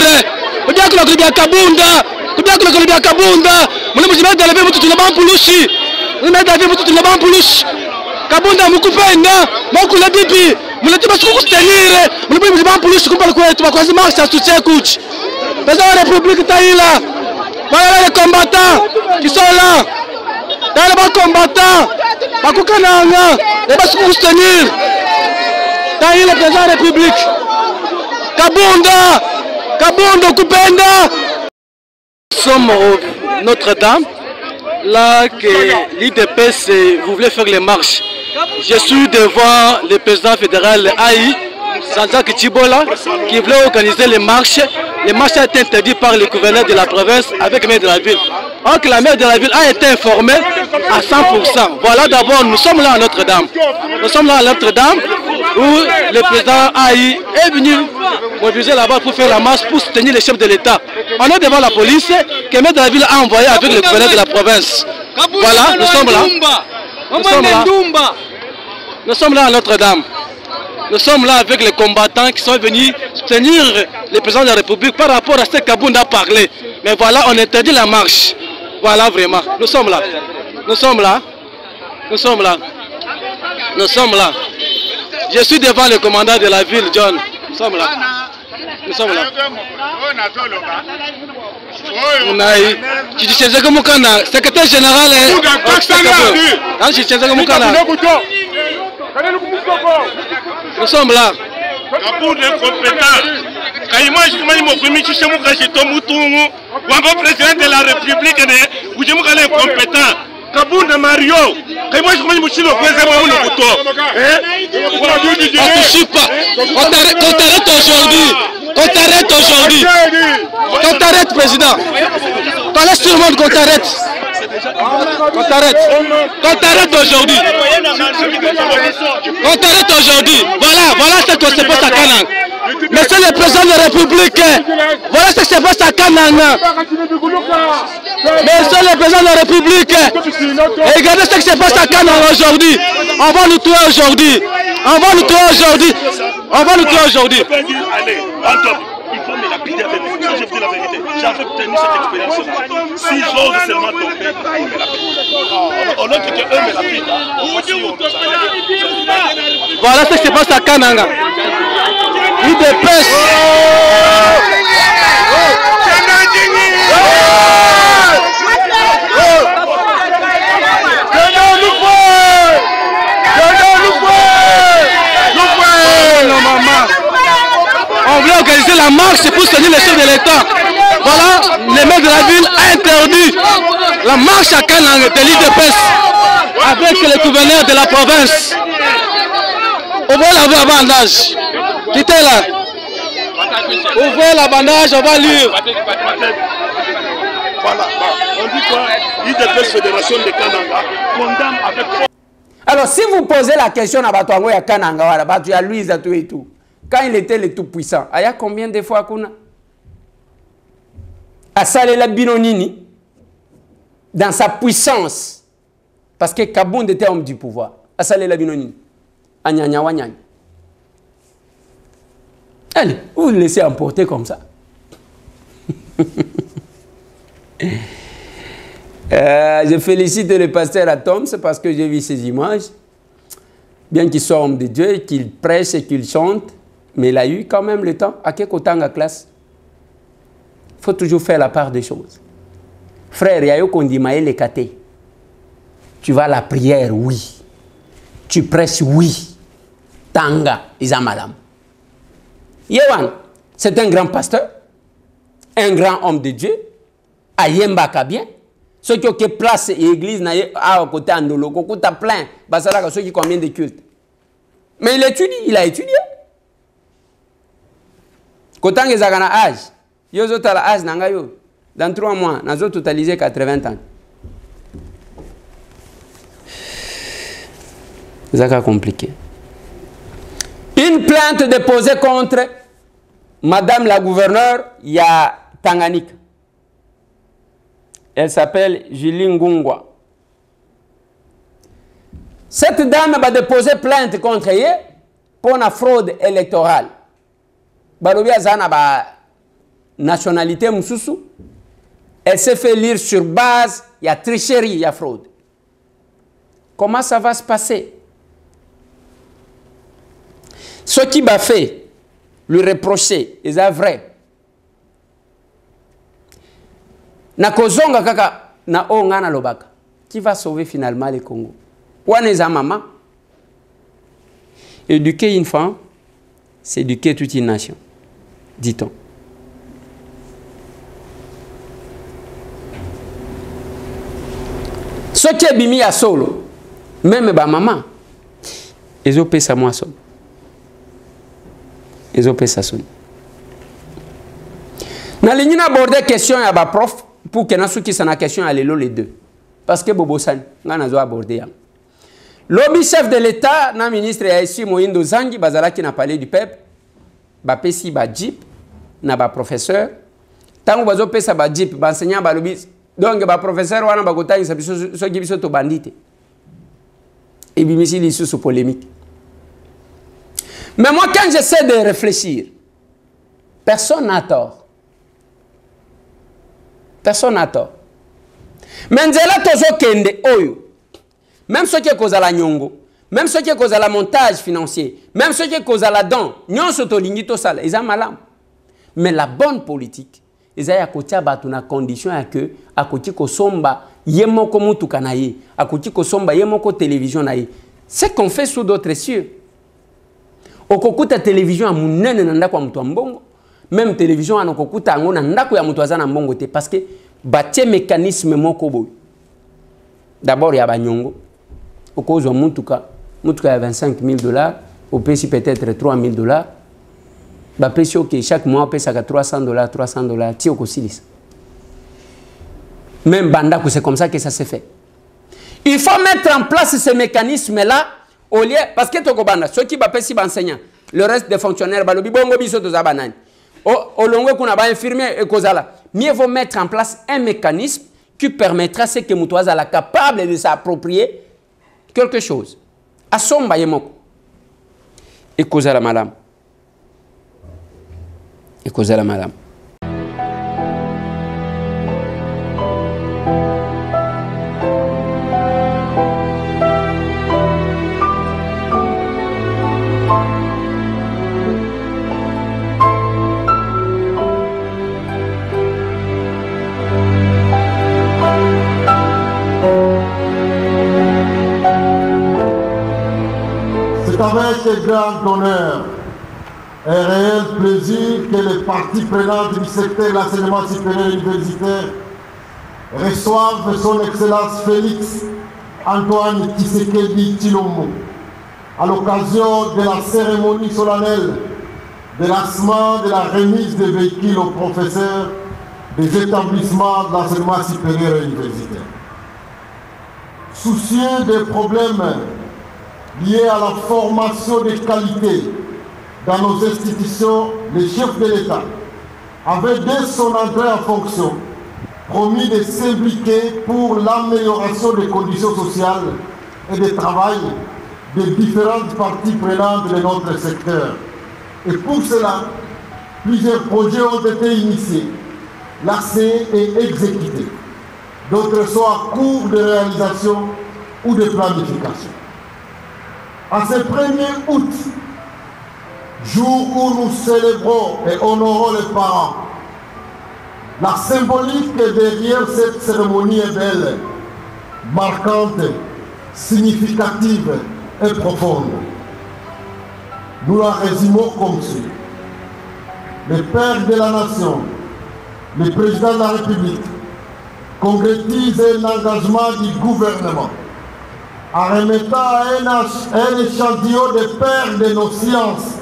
Speaker 4: Vous dites que le Kabunda, vous dites que le Kabunda, vous ne pouvez pas aller avec tout le monde pour l'ouchi. Vous ne pouvez pas aller avec tout le monde pour l'ouchi. Kabunda, vous coupez un an, vous coupez bibi, vous ne pouvez pas soutenir. Vous ne pouvez pas pour l'ouchi, vous ne pouvez pas quasi marcher à soutien coach. Président de la République Taïla, voilà les combattants qui sont là. Dans les combattants, les Kananga, les bas soutenir. Taïla, le président de la République. Kabunda, Kabunda, Kupenda. Nous sommes au Notre-Dame, là que l'IDPS voulait faire les marches. Je suis devant le président fédéral Aïe, Sanzak Tibola, qui voulait organiser les marches. Les marches ont été interdites par le gouverneur de la province avec le maire de la ville. Or que la maire de la ville a été informée à 100%. Voilà, d'abord, nous sommes là à Notre-Dame. Nous sommes là à Notre-Dame où le président Aïe est venu mobiliser là-bas pour faire la marche, pour soutenir les chefs de l'État. On est devant la police que le maire de la ville a envoyé avec le gouverneur de la province. Voilà, nous sommes là. Nous sommes là. Nous sommes là à Notre-Dame. Nous sommes là avec les combattants qui sont venus soutenir le président de la République par rapport à ce que Kabunda a parlé. Mais voilà, on interdit la marche. Voilà vraiment. Nous sommes là. Nous sommes là. Nous sommes là. Nous sommes là. Je suis devant le commandant de la ville, John. Nous sommes là. Nous sommes là. Secrétaire général. Nous sommes là.
Speaker 5: Président de la République, Kabunda Mario, on ne
Speaker 4: touche pas. On t'arrête aujourd'hui. On t'arrête aujourd'hui. On t'arrête, président. On laisse tout le monde qu'on t'arrête. On t'arrête. On t'arrête aujourd'hui. On t'arrête aujourd'hui. Voilà ce que se passe à Kanang. Monsieur le président de la République, voilà ce qui se passe à Kananga. Monsieur le président de la République, regardez ce qui se passe à Kananga aujourd'hui. On va nous tuer aujourd'hui. On va nous tuer aujourd'hui. On va nous tuer aujourd'hui.
Speaker 5: Allez, il faut me lapider avec vous. Je vous dis la vérité. J'avais obtenu cette expérience-là. Si j'ose seulement tomber, on a que eux me lapident.
Speaker 4: Voilà ce qui se passe à Kananga. Il dépêche. On voulait organiser la marche pour soutenir le chef de l'État. Voilà, le maire de la ville a interdit la marche à Kanang de l'IDPS avec le gouverneur de la province. Ouvrez la bandage. Quittez là. Ouvrez la bandage, on va lire.
Speaker 5: Voilà. On dit quoi? l'IDPS Fédération de Kananga condamne avec force.
Speaker 3: Alors, si vous posez la question à Batouango et à Kananga, à Louise et tout, quand il était le tout-puissant, il y a combien de fois qu'on a à Salela Binonini, dans sa puissance, parce que Kabound était homme du pouvoir, à Salela Binonini, à Nyanyawanyang. Allez, vous le laissez emporter comme ça. Je félicite le pasteur Atoms parce que j'ai vu ces images. Bien qu'il soit homme de Dieu, qu'il prêche et qu'il chante, mais il a eu quand même le temps. À quel côté en classe? Il faut toujours faire la part des choses. Frère, il y a eu qu'on dit Maël Katé. Tu vas à la prière, oui. Tu prêches, oui. Tanga, Isamalam. Yewan, c'est un grand pasteur, un grand homme de Dieu, Ayemba Kabien. Ceux qui ont place et église, à côté Andolo, Koko ta plein, Basala, ceux qui combien de cultes. Mais il étudie, il a étudié. Quand il y a un âge, il y a un âge, dans 3 mois, nous avons totalisé 80 ans. C'est compliqué. Une plainte déposée contre Madame la gouverneure, il y a Tanganyika. Elle s'appelle Julie Ngungwa. Cette dame va déposer plainte contre elle pour une fraude électorale. Barobia Zana ba nationalité Moussoussou. Elle s'est fait lire sur base, il y a tricherie, il y a fraude. Comment ça va se passer? Ce qui va fait lui reprocher, c'est vrai. Na kozonga kaka na ongana lobaka. Qui va sauver finalement le Congo? Waneza maman. Éduquer une femme, c'est éduquer toute une nation, dit-on. Ce qui est bimi à solo, même ba maman, ils ont payé ça moi solo. Ils ont payé ça solo. Na ligne aborder question à ba prof pour que nous qui s'en question à les deux. Parce que Bobo San, nous avons abordé. Lobby chef de l'État, na ministre Yaïsi Moïndo Zangi, bazala qui n'a parlé du peuple, ba pesi ba jeep, na ba professeur. Tant que vous pesa ba jeep, ba enseignant ba lobby, donc ba professeur wana ba kota isa biso so gibiso to bandite. Et bimisi li sous polémique. Mais moi quand j'essaie de réfléchir, personne n'a tort. Personne n'a tort. Mais nzela tozo kende oyo. Même ceux qui causent la nyongo, même ceux qui causent la montage financier, même ceux qui causent la don, nous sommes tous sales, ils ont malade. Mais la bonne politique, ils ont à côté de condition à que à côté de somba yemoko mutuka naye, à côté de somba yemoko télévision naye. C'est qu'on fait sous d'autres cieux. Au kokuta télévision à munene nanda kwa mtu mbongo, même télévision à nokokuta ngona ndako ya mtu azana mbongo te parce que batie mécanisme moko boy. D'abord il y a banyongo. Au cause de mutuka ya 25 000 $, au pays peut-être 3 000 $. Bah, que chaque mois, on paye 300 $, 300 $, tio kosilis. Même Bandako, c'est comme ça que ça s'est fait. Il faut mettre en place ces mécanismes-là, au lieu, parce que Tokobanda, ceux qui paient si enseignants, le reste des fonctionnaires, balobi bongo biso to zabanani. Au longue qu'on a infirmier et causala. Mieux vaut mettre en place un mécanisme qui permettra à ce que Moutouaza soit capable de s'approprier quelque chose. À son bayemoko. Et causala madame. Et causer la madame.
Speaker 6: C'est avec grand honneur et réel plaisir que les parties prenantes du secteur de l'enseignement supérieur universitaire reçoivent son Excellence Félix Antoine Tshisekedi Tshilombo à l'occasion de la cérémonie solennelle de lancement de la remise des véhicules aux professeurs des établissements de l'enseignement supérieur et universitaire. Soucieux des problèmes liés à la formation de qualité dans nos institutions, le chef de l'État avait dès son entrée en fonction promis de s'impliquer pour l'amélioration des conditions sociales et de travail des différentes parties prenantes de notre secteur. Et pour cela, plusieurs projets ont été initiés, lancés et exécutés. D'autres sont en cours de réalisation ou de planification. En ce 1er août, jour où nous célébrons et honorons les parents, la symbolique derrière cette cérémonie est belle, marquante, significative et profonde. Nous la résumons comme suit. Le Père de la Nation, le Président de la République, concrétise l'engagement du gouvernement en remettant à un échantillon des pères de nos sciences,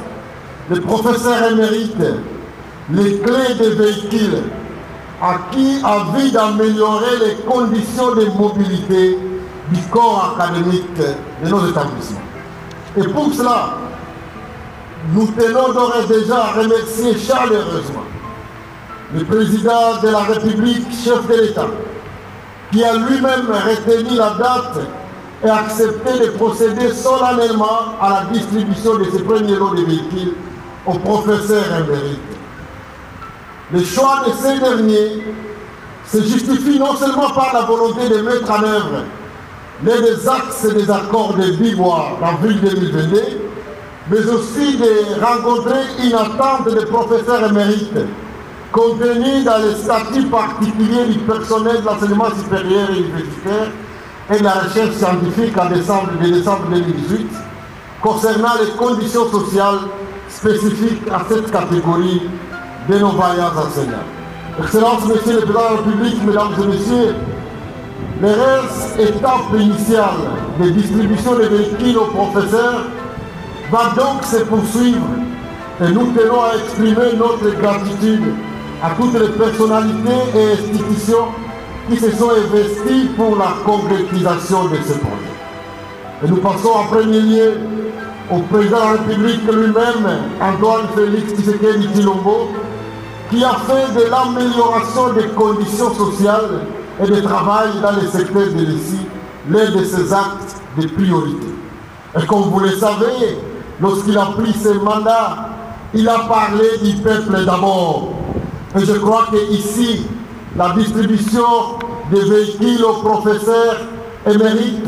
Speaker 6: les professeurs émérites, les clés des véhicules, à qui a envie d'améliorer les conditions de mobilité du corps académique de nos établissements. Et pour cela, nous tenons d'ores et déjà à remercier chaleureusement le Président de la République, chef de l'État, qui a lui-même retenu la date et accepté de procéder solennellement à la distribution de ces premiers lots de véhicules aux professeurs émérites. Le choix de ces derniers se justifie non seulement par la volonté de mettre en œuvre les deux axes des accords de Bibois d'avril 2022, mais aussi de rencontrer une attente des professeurs émérites contenue dans le statut particulier du personnel de l'enseignement supérieur et universitaire et de la recherche scientifique en décembre 2018 concernant les conditions sociales spécifiques à cette catégorie de nos vaillants enseignants. Excellences, Monsieur le Président de la République, Mesdames et Messieurs, les étape initiale de distribution des véhicules aux professeurs va donc se poursuivre et nous tenons à exprimer notre gratitude à toutes les personnalités et institutions qui se sont investies pour la concrétisation de ce projet. Et nous passons en premier lieu au Président de la République lui-même, Antoine Félix Tshisekedi Tshilombo, qui a fait de l'amélioration des conditions sociales et de travail dans le secteur de l'ICI l'un de ses actes de priorité. Et comme vous le savez, lorsqu'il a pris ce mandat, il a parlé du peuple d'abord. Et je crois qu'ici, la distribution des véhicules aux professeurs émérites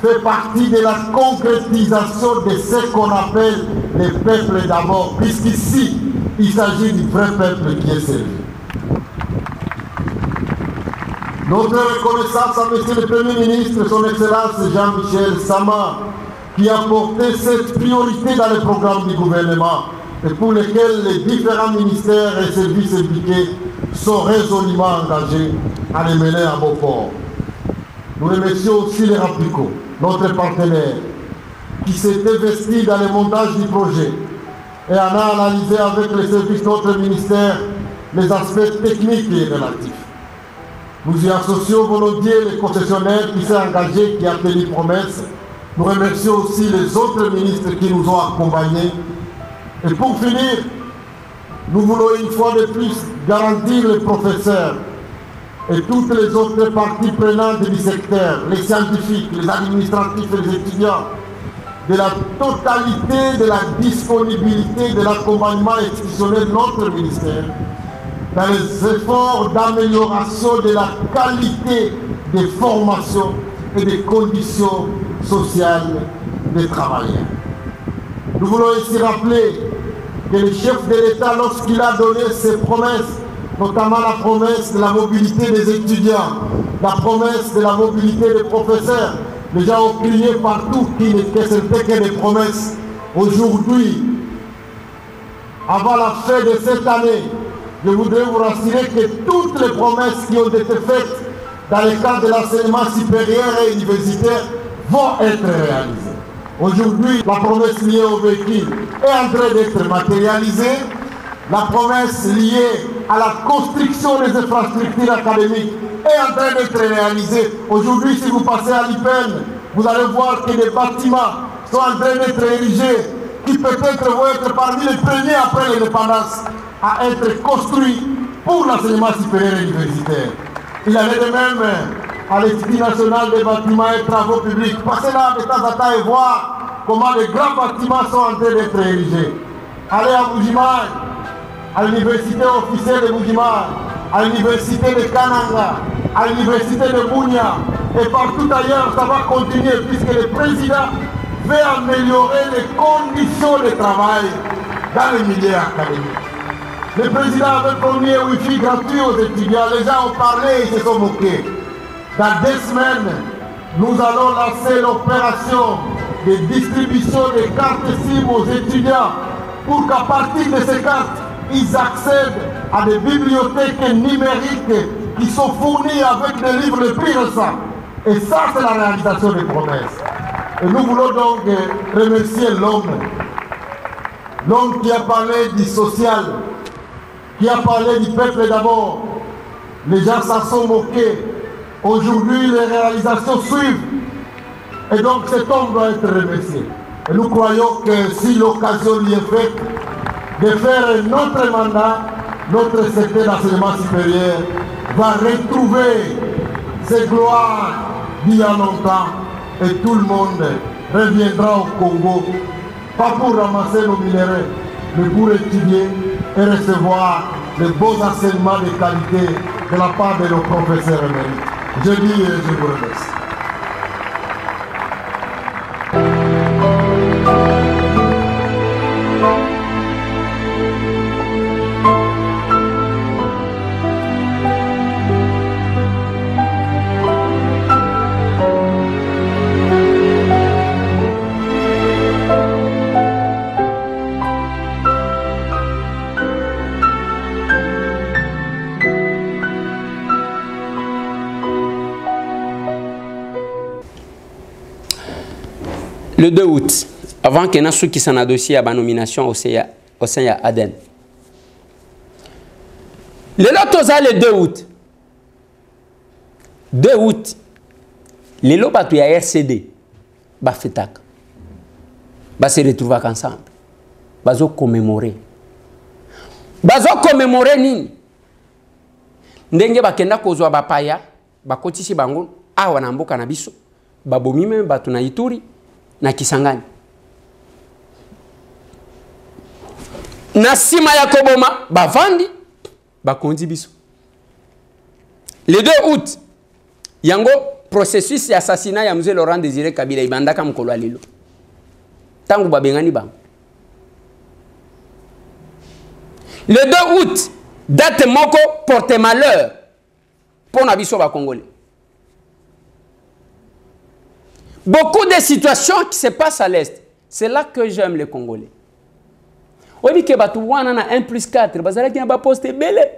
Speaker 6: fait partie de la concrétisation de ce qu'on appelle les peuples d'abord, puisqu'ici, il s'agit du vrai peuple qui est servi. Notre reconnaissance à M. le Premier ministre, son Excellence Jean-Michel Sama, qui a porté cette priorité dans le programme du gouvernement et pour lesquels les différents ministères et services impliqués sont résolument engagés à les mener à bon port. Nous remercions aussi les RAPICO, notre partenaire, qui s'est investi dans le montage du projet et en a analysé avec les services de notre ministère les aspects techniques et relatifs. Nous y associons volontiers les concessionnaires qui s'est engagé, qui a tenu promesse. Nous remercions aussi les autres ministres qui nous ont accompagnés. Et pour finir, nous voulons une fois de plus garantir les professeurs et toutes les autres parties prenantes du secteur, les scientifiques, les administratifs et les étudiants, de la totalité de la disponibilité de l'accompagnement institutionnel de notre ministère dans les efforts d'amélioration de la qualité des formations et des conditions sociales des travailleurs. Nous voulons ici rappeler que le chef de l'État, lorsqu'il a donné ses promesses, notamment la promesse de la mobilité des étudiants, la promesse de la mobilité des professeurs, les gens ont crié partout que ce n'était que des promesses. Aujourd'hui, avant la fin de cette année, je voudrais vous rassurer que toutes les promesses qui ont été faites dans le cadre de l'enseignement supérieur et universitaire vont être réalisées. Aujourd'hui, la promesse liée au véhicule est en train d'être matérialisée. La promesse liée à la construction des infrastructures académiques est en train d'être réalisée. Aujourd'hui, si vous passez à l'IPEN, vous allez voir que des bâtiments sont en train d'être érigés qui peut-être vont être parmi les premiers après l'indépendance à être construits pour l'enseignement supérieur et universitaire. Il en est de même à l'Institut national des bâtiments et travaux publics. Passez là de temps en temps et voir comment les grands bâtiments sont en train d'être érigés. Allez à Bujimaï, à l'université officielle de Bujimaï, à l'université de Kananga, à l'université de Bunia et partout ailleurs, ça va continuer puisque le président veut améliorer les conditions de travail dans les milieux académiques. Le président avait promis un Wi-Fi gratuit aux étudiants. Les gens ont parlé et ils se sont moqués. Dans 2 semaines, nous allons lancer l'opération de distribution des cartes SIM aux étudiants pour qu'à partir de ces cartes, ils accèdent à des bibliothèques numériques qui sont fournies avec des livres les plus récents. Et ça, c'est la réalisation des promesses. Et nous voulons donc remercier l'homme qui a parlé du social, qui a parlé du peuple d'abord. Les gens s'en sont moqués. Aujourd'hui, les réalisations suivent. Et donc cet homme doit être remercié. Et nous croyons que si l'occasion lui est faite de faire notre mandat, notre secteur d'enseignement supérieur va retrouver ses gloires d'il y a longtemps et tout le monde reviendra au Congo, pas pour ramasser nos minéraux, mais pour étudier et recevoir les beaux enseignements de qualité de la part de nos professeurs émérites. Je dis et je vous remercie.
Speaker 3: Le 2 août, avant que nous qui s'en dossier à la nomination au sein de Aden. Le lot le 2 août. 2 août, les lots battus à RCD, bah fêtak, bah se retrouver ensemble, bah zo commémorer nini. Ndenge ba kenda kozwa ba paya, ba kotisi bango awa na mboka na biso, ba bomime ba tuna Ituri na Kisangani. Na sima ya koboma bavandi bakondi biso. Le 2 août yango processus d'assassinat ya Mzee Laurent Désiré Kabila ibandaka mkolo alilo. Tangu babengani bang. Le 2 août, date moko porte malheur pour Nabiso ba Congolais. Beaucoup de situations qui se passent à l'Est. C'est là que j'aime les Congolais. On dit que batu wana na 1+4, bazala ki na ba poste belé.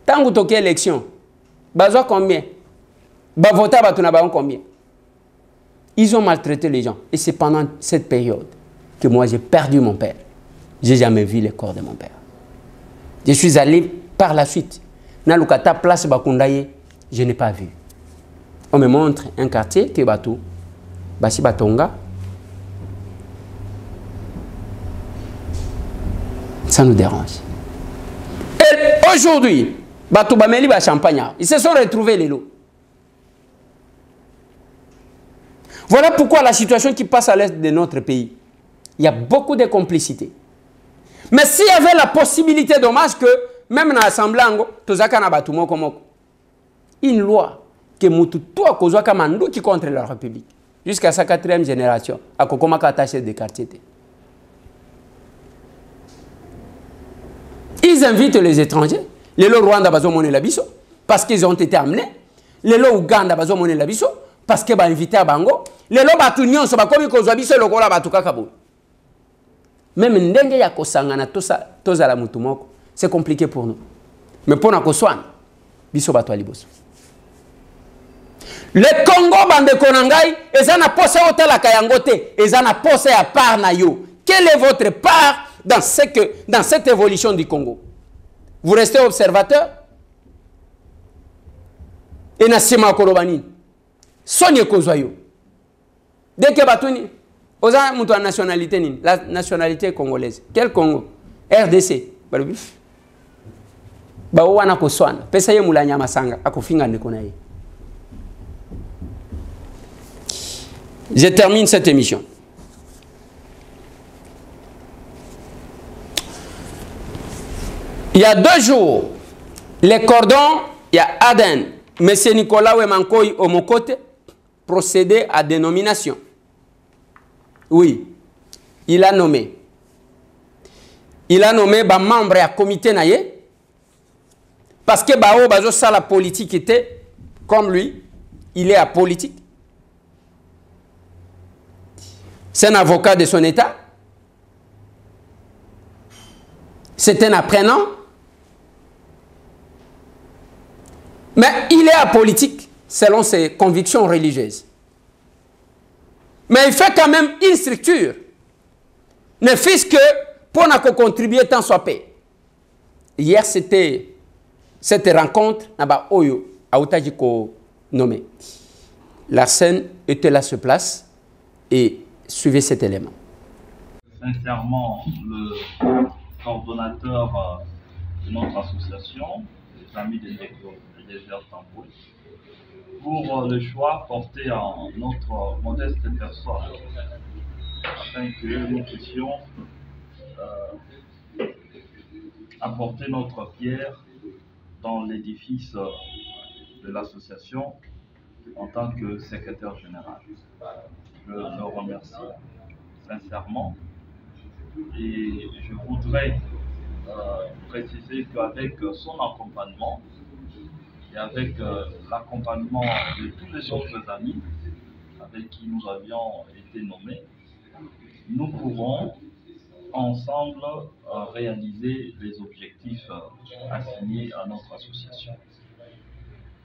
Speaker 3: Tangu toke élection, bazwa combien? Ba vota batu na ba combien? Ils ont maltraité les gens. Et c'est pendant cette période que moi j'ai perdu mon père. J'ai jamais vu le corps de mon père. Je suis allé par la suite. Na Lukata place Bakundaye, je n'ai pas vu. On me montre un quartier qui est Batou, Basi Batonga. Ça nous dérange. Et aujourd'hui, Batou Bameli ba Champagne, ils se sont retrouvés les lots. Voilà pourquoi la situation qui passe à l'est de notre pays, il y a beaucoup de complicité. Mais s'il y avait la possibilité, dommage que même dans l'Assemblée, une loi que Moutou toi kozwa kamando qui contre la République jusqu'à sa 4e génération à Kokomaka attaché des quartiers. Ils invitent les étrangers, les lots Rwanda bazo moné la biso parce qu'ils ont été amenés, les lots Ouganda bazo moné la biso parce que ba invité à Bango, les lots Batunion so ba komi kozwa biso lokola batuka kabo. Même ndenge ya kosangana toza la mutu moko, c'est compliqué pour nous. Mais pour na koswana biso bato aliboso. Le Congo bande konangai ezana posa hôtel à Kayangote, ezana posa ya part na yo. Quelle est votre part dans cette évolution du Congo? Vous restez observateur? Et na sima kolobani. Sonye kozwayo. Dès que batuni oza mutu a nationalité nini? La nationalité congolaise. Quel Congo? RDC. Ba wana koswana. Pesa ye mulanya masanga akofinga ndeko na ye. Je termine cette émission. Il y a 2 jours, les cordons, il y a Aden, M. Nicolas Wemankoy Omokote, procédé à dénomination. Oui, il a nommé. Il a nommé un membre à comité naïe, parce que Bao Bazo ça la politique était, comme lui, il est apolitique. C'est un avocat de son état. C'est un apprenant. Mais il est apolitique selon ses convictions religieuses. Mais il fait quand même une structure. Ne fût-ce que pour contribuer tant soit paix. Hier, c'était cette rencontre à Oyo, à Outajiko nommé. Larsen était là sur place et suivez cet élément.
Speaker 7: Sincèrement, le coordonnateur de notre association, les Amis des Déserts Tamboué, pour le choix porté en notre modeste personne, afin que nous puissions apporter notre pierre dans l'édifice de l'association en tant que secrétaire général. Je le remercie sincèrement et je voudrais préciser qu'avec son accompagnement et avec l'accompagnement de tous les autres amis avec qui nous avions été nommés, nous pourrons ensemble réaliser les objectifs assignés à notre association.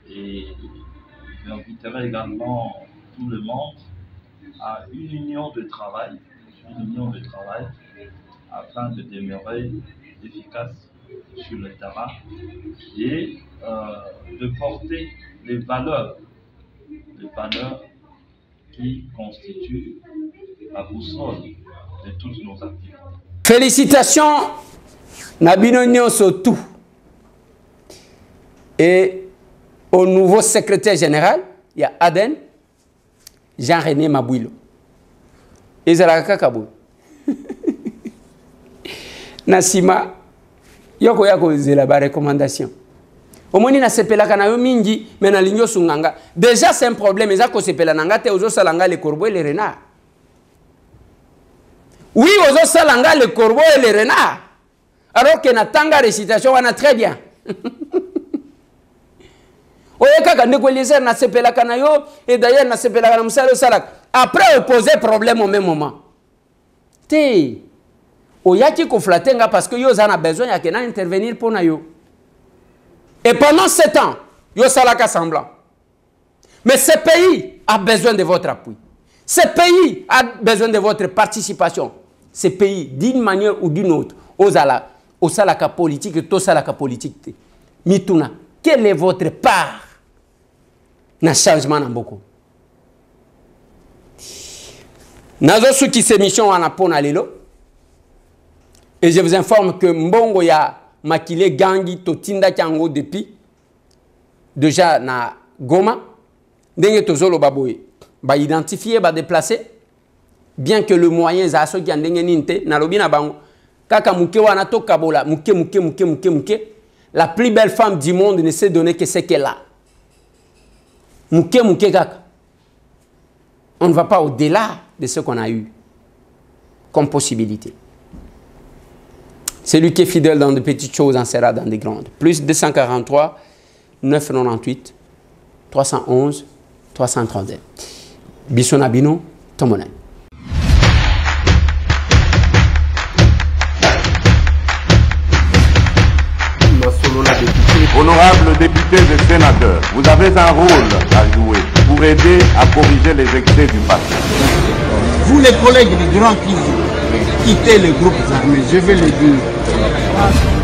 Speaker 7: Et j'inviterai également tout le monde à une union de travail afin de demeurer efficace sur le terrain et de porter les valeurs qui constituent la boussole de toutes nos activités.
Speaker 3: Félicitations, Nabino Nyosotou, et au nouveau secrétaire général, il y a Aden, Jean-René Mabouilo. Ezalaka Kabou. Nassima, yoko zela ba recommandation. Omoni na sepela kana yo mingi mais na linyo sunganga. Déjà c'est un problème eza ko sepela nanga te ozo salanga les corbeaux et les renards. Oui, ozo salanga les corbeaux et les renards. Alors que na tanga récitation on a très bien. Oyeka kande ko les na sepela kana yo et d'ailleurs na sepela kana musalo salak. Après poser problème au même moment. Te oyaki ko flatenga parce que yo zana besoin ya kena intervenir pour na yo. Et pendant 7 ans, yo salaka semblant. Mais ce pays a besoin de votre appui. Ce pays a besoin de votre participation. Ce pays, d'une manière ou d'une autre, au salaka politique, to salaka politique. Mituna, quelle est votre part dans le changement dans beaucoup? Nazo sou qui s'émission en apona lelo. Et je vous informe que Mbongo ya Makile Gangi Totinda Kango depuis déjà na Goma ndenge tozolo baboye ba identifier ba déplacer bien que le moyen za so ki ndenge ninte na lobi na bango kaka muke wana to kabola muke la plus belle femme du monde ne s'est donné que ce qu'elle a muke kaka. On ne va pas au-delà de ce qu'on a eu comme possibilité. Celui qui est fidèle dans de petites choses en sera dans des grandes. Plus 243, 998, 311, 332. Bisonabino, Tomonen.
Speaker 1: Honorables députés et sénateurs, vous avez un rôle à jouer pour aider à corriger les excès du passé.
Speaker 2: Vous les collègues des grands qui quittez les groupes armés, je vais le dire.